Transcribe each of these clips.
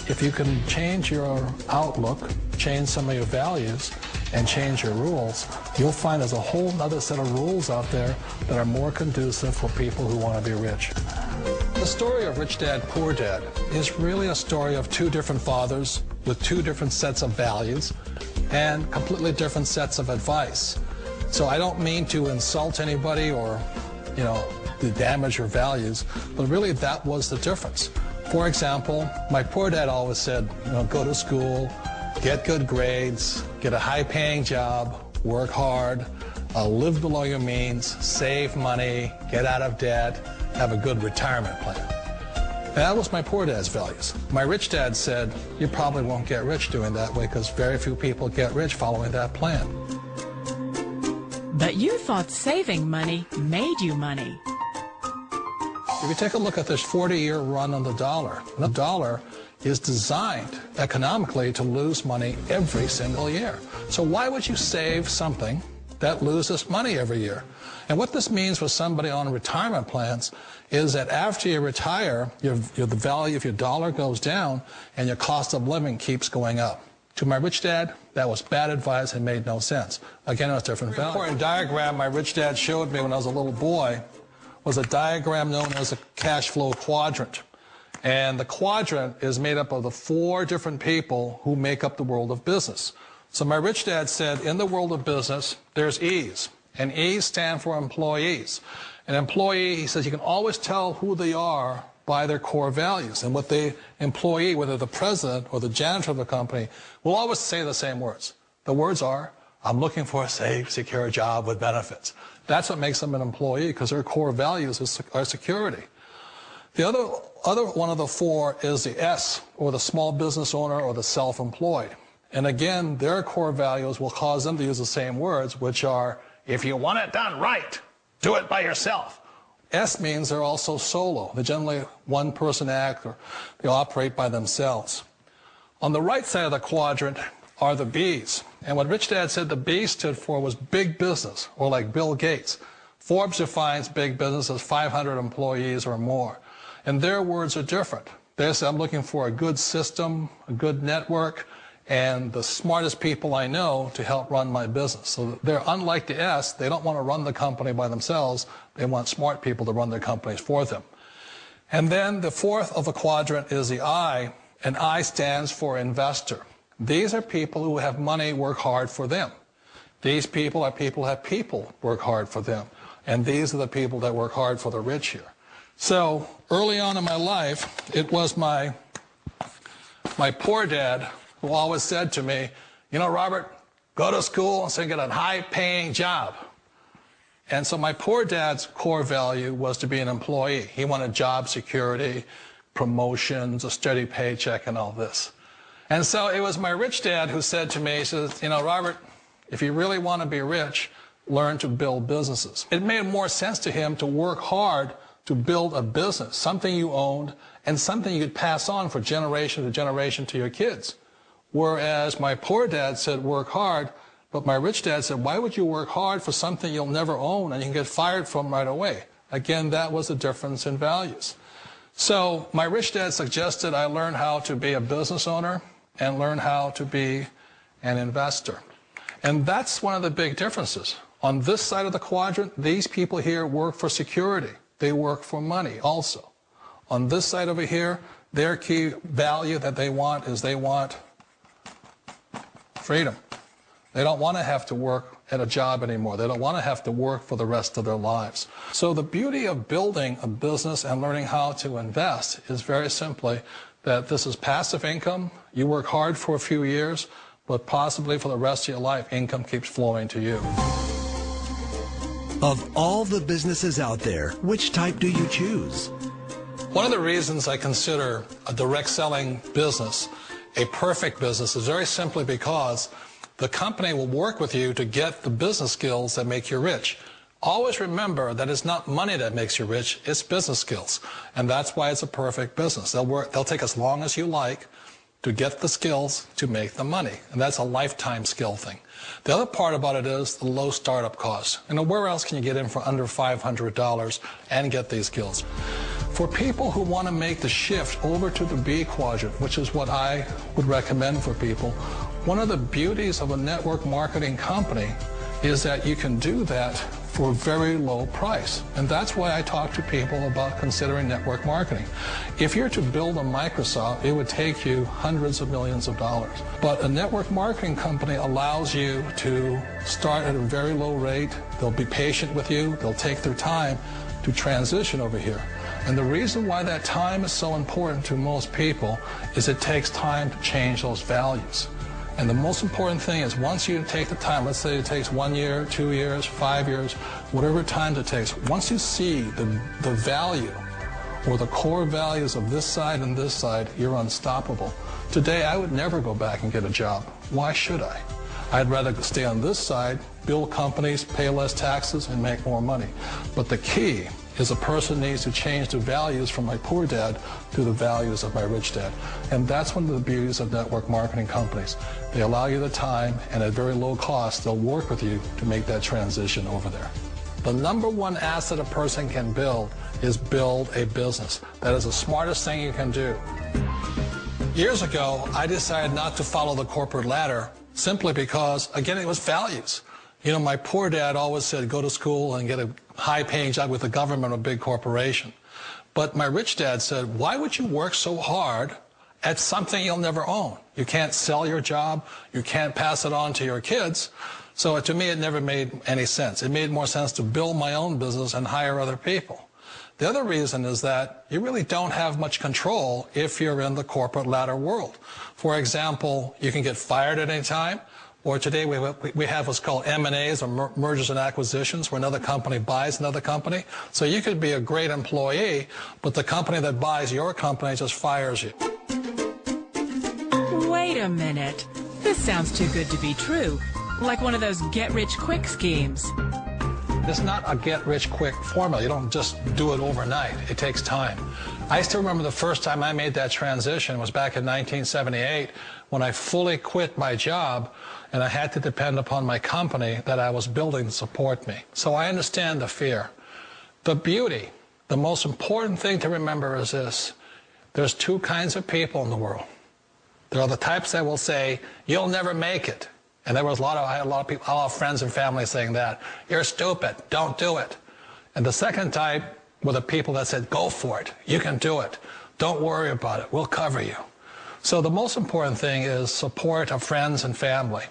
If you can change your outlook, change some of your values, and change your rules, you'll find there's a whole other set of rules out there that are more conducive for people who want to be rich. The story of Rich Dad, Poor Dad is really a story of two different fathers with two different sets of values and completely different sets of advice. So I don't mean to insult anybody or, to damage your values, but really that was the difference. For example, my poor dad always said, go to school, get good grades, get a high-paying job, work hard, live below your means, save money, get out of debt, have a good retirement plan. That was my poor dad's values. My rich dad said, you probably won't get rich doing that way because very few people get rich following that plan. But you thought saving money made you money. If you take a look at this 40-year run on the dollar is designed economically to lose money every single year. So why would you save something that loses money every year? And what this means for somebody on retirement plans is that after you retire, the value of your dollar goes down and your cost of living keeps going up. To my rich dad, that was bad advice and made no sense. Again, it was different value. An important diagram my rich dad showed me when I was a little boy was a diagram known as a cash flow quadrant. And the quadrant is made up of the four different people who make up the world of business. So my rich dad said, in the world of business, there's E's. And E's stand for employees. An employee, he says, you can always tell who they are by their core values. And what the employee, whether the president or the janitor of the company, will always say the same words. The words are, I'm looking for a safe, secure job with benefits. That's what makes them an employee, because their core values are security. The other one of the four is the S, or the small business owner or the self-employed. And again, their core values will cause them to use the same words, which are, if you want it done right, do it by yourself. S means they're also solo. They're generally one-person act, or they operate by themselves. On the right side of the quadrant are the B's. And what Rich Dad said the B stood for was big business, or like Bill Gates. Forbes defines big business as 500 employees or more. And their words are different. They say, I'm looking for a good system, a good network, and the smartest people I know to help run my business. So they're unlike the S. They don't want to run the company by themselves. They want smart people to run their companies for them. And then the fourth of the quadrant is the I, and I stands for investor. These are people who have money work hard for them. These people are people who have people work hard for them. And these are the people that work hard for the rich here. So early on in my life, it was my poor dad who always said to me, Robert, go to school and get a high-paying job. And so my poor dad's core value was to be an employee. He wanted job security, promotions, a steady paycheck, and all this. And so it was my rich dad who said to me, he says, Robert, if you really want to be rich, learn to build businesses. It made more sense to him to work hard to build a business, something you owned, and something you could pass on for generation to generation to your kids. Whereas my poor dad said work hard, but my rich dad said, why would you work hard for something you'll never own and you can get fired from right away? Again, that was the difference in values. So my rich dad suggested I learn how to be a business owner and learn how to be an investor. And that's one of the big differences. On this side of the quadrant, these people here work for security. They work for money also. On this side over here, their key value that they want is they want freedom. They don't want to have to work at a job anymore. They don't want to have to work for the rest of their lives. So the beauty of building a business and learning how to invest is very simply that this is passive income. You work hard for a few years, but possibly for the rest of your life, income keeps flowing to you. Of all the businesses out there, which type do you choose? One of the reasons I consider a direct selling business a perfect business is very simply because the company will work with you to get the business skills that make you rich. Always remember that it's not money that makes you rich, it's business skills. And that's why it's a perfect business. They'll take as long as you like to get the skills to make the money. And that's a lifetime skill thing. The other part about it is the low startup costs. Where else can you get in for under $500 and get these skills? For people who want to make the shift over to the B quadrant, which is what I would recommend for people, one of the beauties of a network marketing company is that you can do that for a very low price. And that's why I talk to people about considering network marketing. If you're to build a Microsoft, it would take you hundreds of millions of dollars. But a network marketing company allows you to start at a very low rate. They'll be patient with you. They'll take their time to transition over here. And the reason why that time is so important to most people is it takes time to change those values. And the most important thing is once you take the time, let's say it takes 1 year, 2 years, 5 years, whatever time it takes, once you see the value or the core values of this side and this side, you're unstoppable. Today, I would never go back and get a job. Why should I? I'd rather stay on this side, build companies, pay less taxes, and make more money. But the key is a person needs to change the values from my poor dad to the values of my rich dad. And that's one of the beauties of network marketing companies. They allow you the time, and at very low cost, they'll work with you to make that transition over there. The number one asset a person can build is build a business. That is the smartest thing you can do. Years ago, I decided not to follow the corporate ladder simply because, again, it was values. You know, my poor dad always said, go to school and get a high-paying job with the government or a big corporation. But my rich dad said, why would you work so hard at something you'll never own? You can't sell your job. You can't pass it on to your kids. So to me, it never made any sense. It made more sense to build my own business and hire other people. The other reason is that you really don't have much control if you're in the corporate ladder world. For example, you can get fired at any time. Or today we have what's called M&As, or mergers and acquisitions, where another company buys another company. So you could be a great employee, but the company that buys your company just fires you. Wait a minute. This sounds too good to be true. Like one of those get-rich-quick schemes. It's not a get-rich-quick formula. You don't just do it overnight. It takes time. I still remember the first time I made that transition was back in 1978 when I fully quit my job and I had to depend upon my company that I was building to support me. So I understand the fear. The beauty, the most important thing to remember is this. There's two kinds of people in the world. There are the types that will say, you'll never make it. And there was I had a lot of friends and family saying that. You're stupid. Don't do it. And the second type were the people that said, go for it. You can do it. Don't worry about it. We'll cover you. So the most important thing is support of friends and family.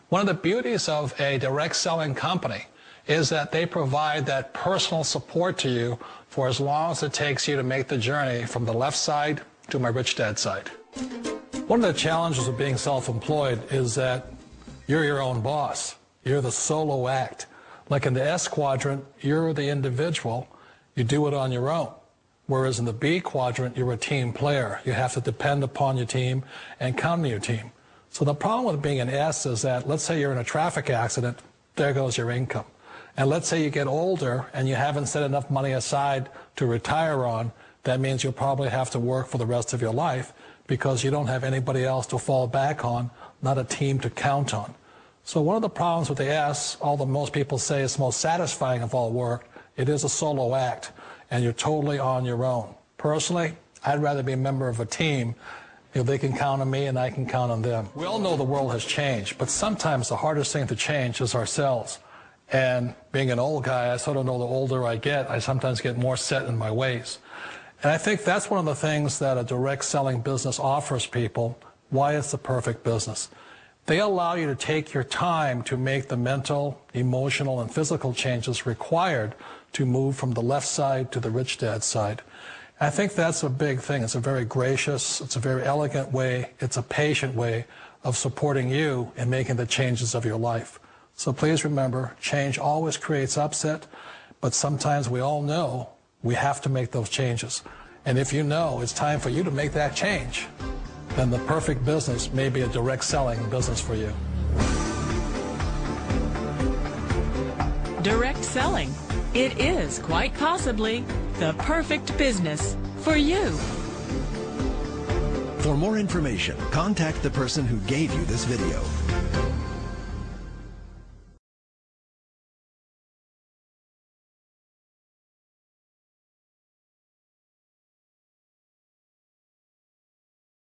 One of the beauties of a direct selling company is that they provide that personal support to you for as long as it takes you to make the journey from the left side to my rich dad side. One of the challenges of being self-employed is that you're your own boss. You're the solo act. Like in the S quadrant, you're the individual. You do it on your own. Whereas in the B quadrant, you're a team player. You have to depend upon your team and count on your team. So the problem with being an S is that, let's say you're in a traffic accident, there goes your income. And let's say you get older and you haven't set enough money aside to retire on, that means you'll probably have to work for the rest of your life because you don't have anybody else to fall back on, not a team to count on. So one of the problems with the S, although most people say it's the most satisfying of all work, it is a solo act, and you're totally on your own. Personally, I'd rather be a member of a team. If they can count on me and I can count on them. We all know the world has changed, but sometimes the hardest thing to change is ourselves. And being an old guy, I sort of know the older I get, I sometimes get more set in my ways. And I think that's one of the things that a direct selling business offers people, why it's the perfect business. They allow you to take your time to make the mental, emotional, and physical changes required to move from the left side to the rich dad side. I think that's a big thing. It's a very gracious, it's a very elegant way, it's a patient way of supporting you in making the changes of your life. So please remember, change always creates upset, but sometimes we all know we have to make those changes. And if you know it's time for you to make that change, then the perfect business may be a direct selling business for you. Direct selling. It is quite possibly the perfect business for you. For more information, contact the person who gave you this video.